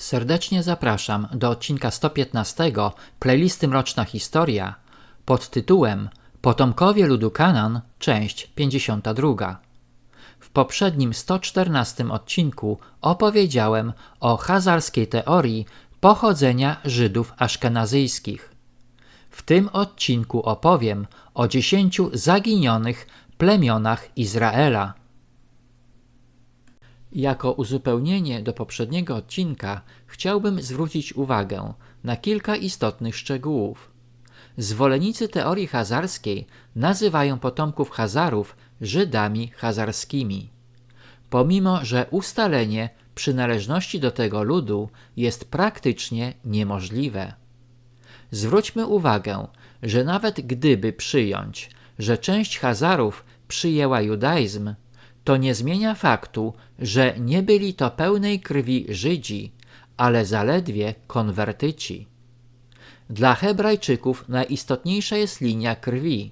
Serdecznie zapraszam do odcinka 115 playlisty Mroczna Historia pod tytułem Potomkowie ludu Kanaan, część 52. W poprzednim 114 odcinku opowiedziałem o chazarskiej teorii pochodzenia Żydów aszkenazyjskich. W tym odcinku opowiem o 10 zaginionych plemionach Izraela. Jako uzupełnienie do poprzedniego odcinka chciałbym zwrócić uwagę na kilka istotnych szczegółów. Zwolennicy teorii chazarskiej nazywają potomków Chazarów Żydami chazarskimi. Pomimo że ustalenie przynależności do tego ludu jest praktycznie niemożliwe. Zwróćmy uwagę, że nawet gdyby przyjąć, że część Chazarów przyjęła judaizm, to nie zmienia faktu, że nie byli to pełnej krwi Żydzi, ale zaledwie konwertyci. Dla Hebrajczyków najistotniejsza jest linia krwi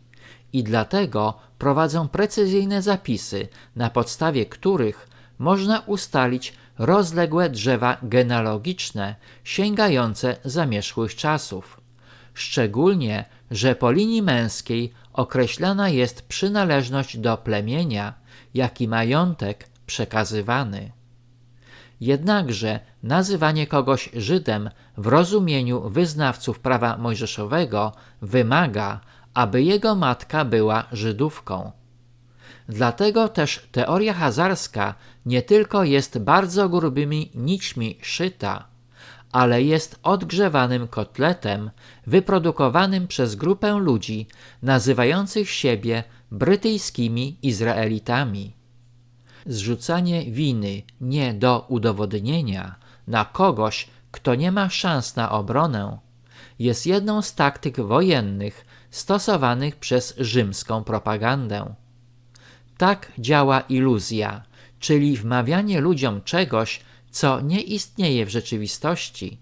i dlatego prowadzą precyzyjne zapisy, na podstawie których można ustalić rozległe drzewa genealogiczne sięgające zamierzchłych czasów. Szczególnie, że po linii męskiej określana jest przynależność do plemienia, jak i majątek przekazywany. Jednakże nazywanie kogoś Żydem w rozumieniu wyznawców prawa mojżeszowego wymaga, aby jego matka była Żydówką. Dlatego też teoria chazarska nie tylko jest bardzo grubymi nićmi szyta, ale jest odgrzewanym kotletem wyprodukowanym przez grupę ludzi nazywających siebie brytyjskimi Izraelitami. Zrzucanie winy nie do udowodnienia na kogoś, kto nie ma szans na obronę, jest jedną z taktyk wojennych stosowanych przez rzymską propagandę. Tak działa iluzja, czyli wmawianie ludziom czegoś, co nie istnieje w rzeczywistości,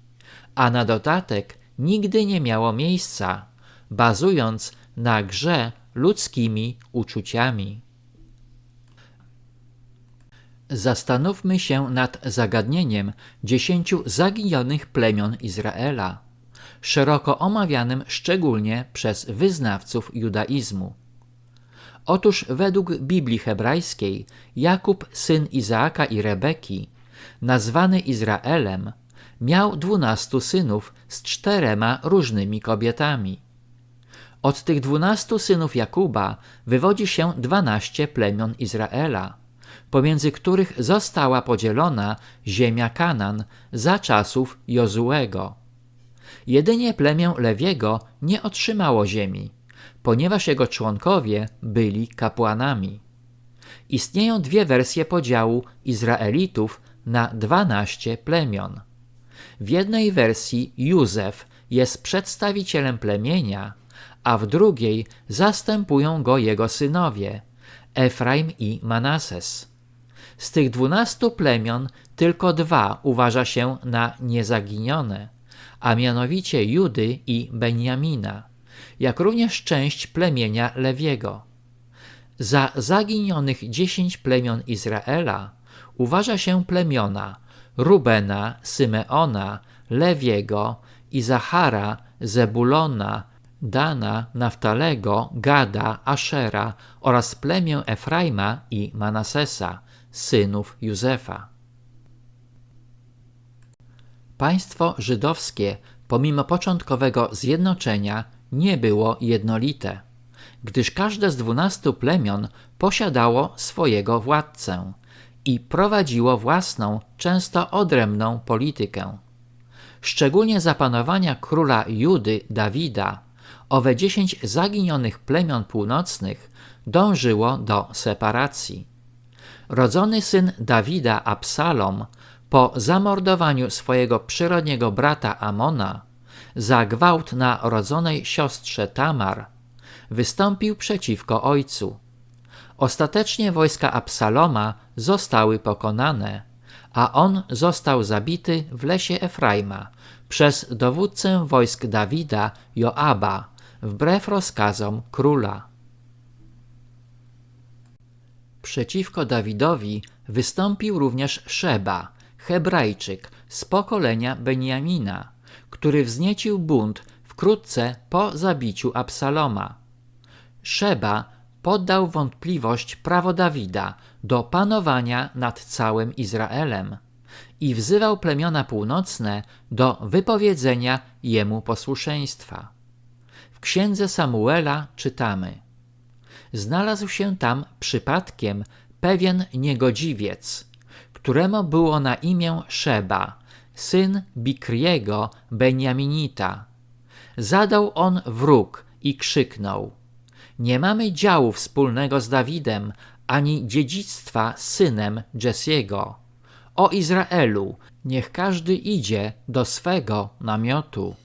a na dodatek nigdy nie miało miejsca, bazując na grze ludzkimi uczuciami. Zastanówmy się nad zagadnieniem 10 zaginionych plemion Izraela, szeroko omawianym szczególnie przez wyznawców judaizmu. Otóż według Biblii hebrajskiej Jakub, syn Izaaka i Rebeki, nazwany Izraelem, miał 12 synów z 4 różnymi kobietami. Od tych 12 synów Jakuba wywodzi się 12 plemion Izraela, pomiędzy których została podzielona ziemia Kanaan za czasów Jozuego. Jedynie plemię Lewiego nie otrzymało ziemi, ponieważ jego członkowie byli kapłanami. Istnieją dwie wersje podziału Izraelitów na 12 plemion. W jednej wersji Józef jest przedstawicielem plemienia, a w drugiej zastępują go jego synowie, Efraim i Manases. Z tych 12 plemion tylko 2 uważa się na niezaginione, a mianowicie Judy i Benjamina, jak również część plemienia Lewiego. Za zaginionych 10 plemion Izraela uważa się plemiona Rubena, Symeona, Lewiego, Izachara, Zebulona, Dana, Naftalego, Gada, Ashera oraz plemię Efraima i Manasesa, synów Józefa. Państwo żydowskie, pomimo początkowego zjednoczenia, nie było jednolite, gdyż każde z 12 plemion posiadało swojego władcę i prowadziło własną, często odrębną politykę. Szczególnie za panowania króla Judy Dawida owe 10 zaginionych plemion północnych dążyło do separacji. Rodzony syn Dawida Absalom po zamordowaniu swojego przyrodniego brata Amona za gwałt na rodzonej siostrze Tamar wystąpił przeciwko ojcu. Ostatecznie wojska Absaloma zostały pokonane, a on został zabity w lesie Efraima przez dowódcę wojsk Dawida Joaba wbrew rozkazom króla. Przeciwko Dawidowi wystąpił również Szeba, Hebrajczyk, z pokolenia Benjamina, który wzniecił bunt wkrótce po zabiciu Absaloma. Szeba poddał wątpliwość prawo Dawida do panowania nad całym Izraelem i wzywał plemiona północne do wypowiedzenia jemu posłuszeństwa. W księdze Samuela czytamy: znalazł się tam przypadkiem pewien niegodziwiec, któremu było na imię Szeba, syn Bikriego Benjaminita. Zadał on wróg i krzyknął: nie mamy działu wspólnego z Dawidem, ani dziedzictwa z synem Jessiego. O Izraelu, niech każdy idzie do swego namiotu.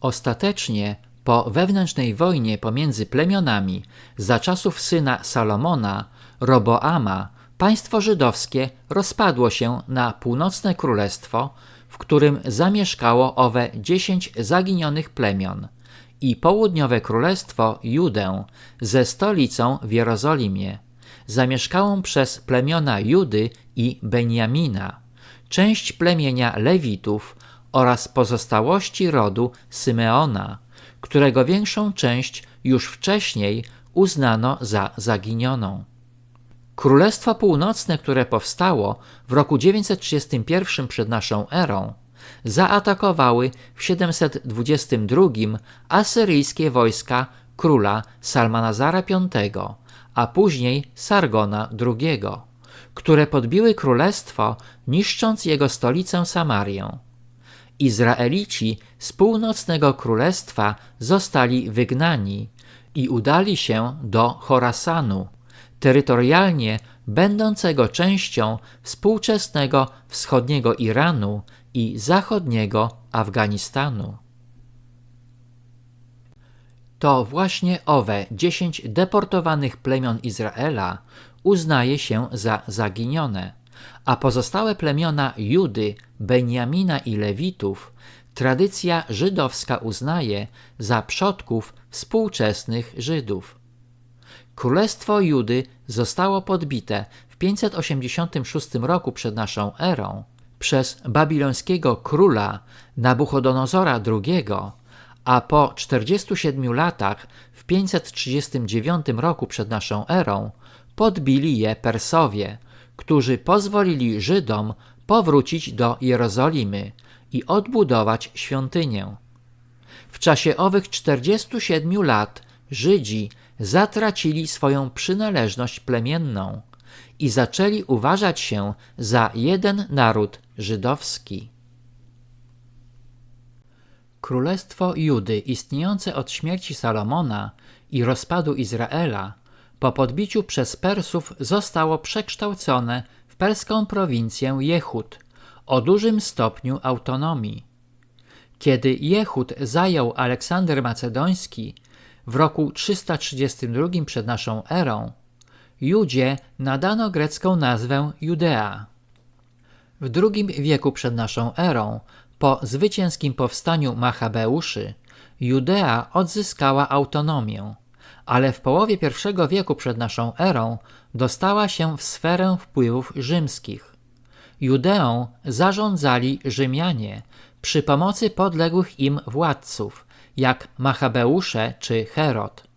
Ostatecznie, po wewnętrznej wojnie pomiędzy plemionami za czasów syna Salomona, Roboama, państwo żydowskie rozpadło się na północne królestwo, w którym zamieszkało owe 10 zaginionych plemion, i południowe królestwo Judę ze stolicą w Jerozolimie, zamieszkałą przez plemiona Judy i Benjamina, część plemienia Lewitów oraz pozostałości rodu Symeona, którego większą część już wcześniej uznano za zaginioną. Królestwo Północne, które powstało w roku 931 przed naszą erą, zaatakowały w 722 asyryjskie wojska króla Salmanazara V, a później Sargona II, które podbiły królestwo, niszcząc jego stolicę Samarię. Izraelici z północnego królestwa zostali wygnani i udali się do Chorasanu, terytorialnie będącego częścią współczesnego wschodniego Iranu i zachodniego Afganistanu. To właśnie owe 10 deportowanych plemion Izraela uznaje się za zaginione, a pozostałe plemiona Judy, Benjamina i Lewitów tradycja żydowska uznaje za przodków współczesnych Żydów. Królestwo Judy zostało podbite w 586 roku przed naszą erą przez babilońskiego króla Nabuchodonozora II, a po 47 latach w 539 roku przed naszą erą podbili je Persowie, którzy pozwolili Żydom powrócić do Jerozolimy i odbudować świątynię. W czasie owych 47 lat Żydzi zatracili swoją przynależność plemienną i zaczęli uważać się za jeden naród żydowski. Królestwo Judy, istniejące od śmierci Salomona i rozpadu Izraela, po podbiciu przez Persów zostało przekształcone w perską prowincję Jehud o dużym stopniu autonomii. Kiedy Jehud zajął Aleksander Macedoński w roku 332 przed naszą erą, Judzie nadano grecką nazwę Judea. W II wieku przed naszą erą, po zwycięskim powstaniu Machabeuszy, Judea odzyskała autonomię, ale w połowie I wieku przed naszą erą dostała się w sferę wpływów rzymskich. Judeą zarządzali Rzymianie przy pomocy podległych im władców, jak Machabeusze czy Herod.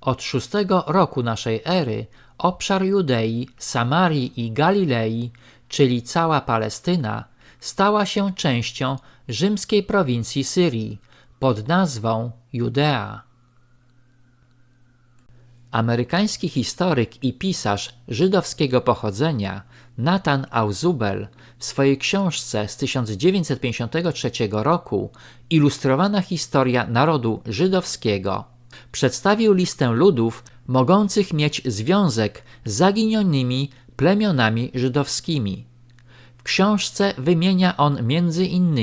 Od VI roku naszej ery obszar Judei, Samarii i Galilei, czyli cała Palestyna, stała się częścią rzymskiej prowincji Syrii pod nazwą Judea. Amerykański historyk i pisarz żydowskiego pochodzenia Nathan Ausubel w swojej książce z 1953 roku Ilustrowana historia narodu żydowskiego przedstawił listę ludów mogących mieć związek z zaginionymi plemionami żydowskimi. W książce wymienia on m.in.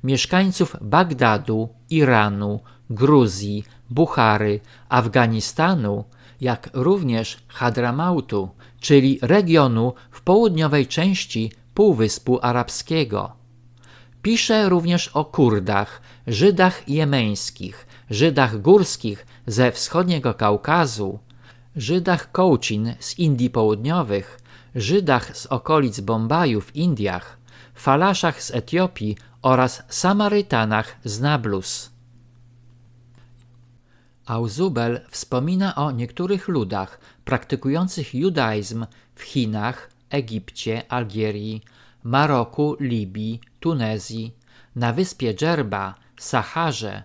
mieszkańców Bagdadu, Iranu, Gruzji, Buchary, Afganistanu, jak również Hadramautu, czyli regionu w południowej części Półwyspu Arabskiego. Pisze również o Kurdach, Żydach jemeńskich, Żydach górskich ze wschodniego Kaukazu, Żydach Kołcin z Indii Południowych, Żydach z okolic Bombaju w Indiach, Falaszach z Etiopii oraz Samarytanach z Nablus. Auzubel wspomina o niektórych ludach praktykujących judaizm w Chinach, Egipcie, Algierii, Maroku, Libii, Tunezji, na wyspie Dżerba, Saharze,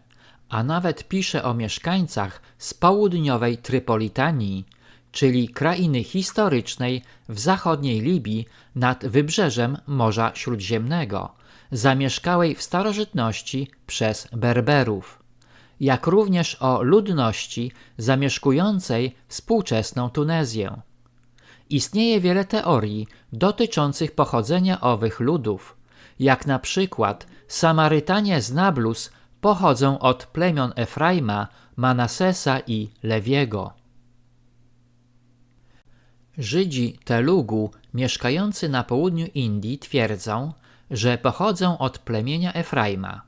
a nawet pisze o mieszkańcach z południowej Trypolitanii, czyli krainy historycznej w zachodniej Libii nad wybrzeżem Morza Śródziemnego, zamieszkałej w starożytności przez Berberów, jak również o ludności zamieszkującej współczesną Tunezję. Istnieje wiele teorii dotyczących pochodzenia owych ludów, jak na przykład Samarytanie z Nablus pochodzą od plemion Efraima, Manassesa i Lewiego. Żydzi Telugu mieszkający na południu Indii twierdzą, że pochodzą od plemienia Efraima.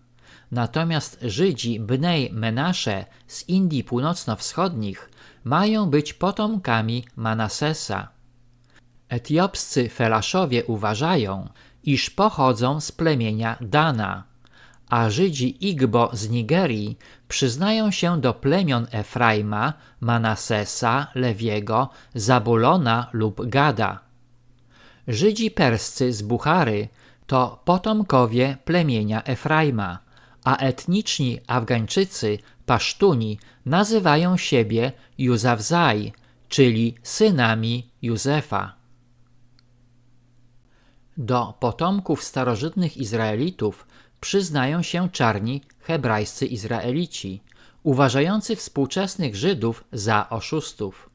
Natomiast Żydzi Bnej Menasze z Indii północno-wschodnich mają być potomkami Manassesa. Etiopscy Felaszowie uważają, iż pochodzą z plemienia Dana, a Żydzi Igbo z Nigerii przyznają się do plemion Efraima, Manassesa, Lewiego, Zabulona lub Gada. Żydzi perscy z Buchary to potomkowie plemienia Efraima, a etniczni Afgańczycy, Pasztuni, nazywają siebie Juzawzaj, czyli synami Józefa. Do potomków starożytnych Izraelitów przyznają się czarni hebrajscy Izraelici, uważający współczesnych Żydów za oszustów.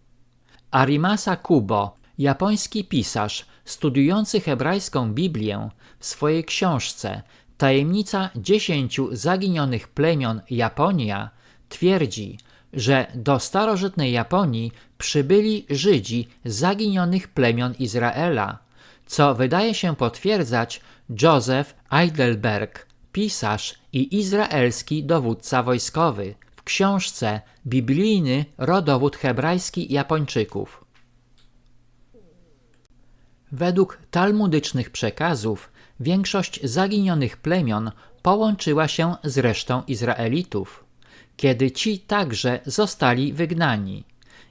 Arimasa Kubo, japoński pisarz studiujący hebrajską Biblię, w swojej książce Tajemnica 10 zaginionych plemion Japonia twierdzi, że do starożytnej Japonii przybyli Żydzi zaginionych plemion Izraela, co wydaje się potwierdzać Joseph Heidelberg, pisarz i izraelski dowódca wojskowy, w książce Biblijny rodowód hebrajski Japończyków. Według talmudycznych przekazów większość zaginionych plemion połączyła się z resztą Izraelitów, kiedy ci także zostali wygnani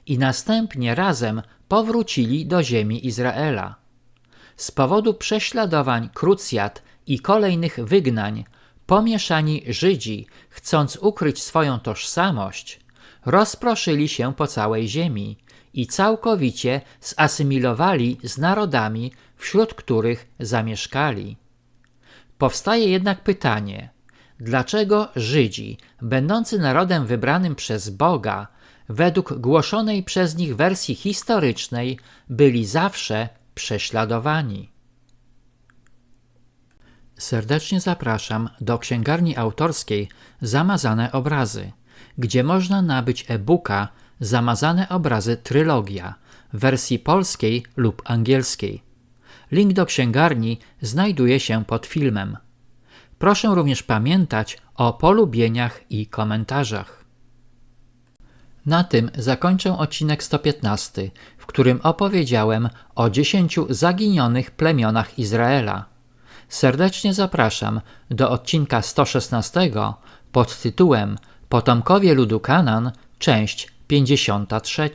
i następnie razem powrócili do ziemi Izraela. Z powodu prześladowań, krucjat i kolejnych wygnań, pomieszani Żydzi, chcąc ukryć swoją tożsamość, rozproszyli się po całej ziemi i całkowicie zasymilowali z narodami, wśród których zamieszkali. Powstaje jednak pytanie, dlaczego Żydzi, będący narodem wybranym przez Boga, według głoszonej przez nich wersji historycznej, byli zawsze prześladowani? Serdecznie zapraszam do księgarni autorskiej Zamazane Obrazy, gdzie można nabyć e-booka Zamazane Obrazy Trylogia w wersji polskiej lub angielskiej. Link do księgarni znajduje się pod filmem. Proszę również pamiętać o polubieniach i komentarzach. Na tym zakończę odcinek 115, w którym opowiedziałem o 10 zaginionych plemionach Izraela. Serdecznie zapraszam do odcinka 116 pod tytułem Potomkowie ludu Kanaan, część 53.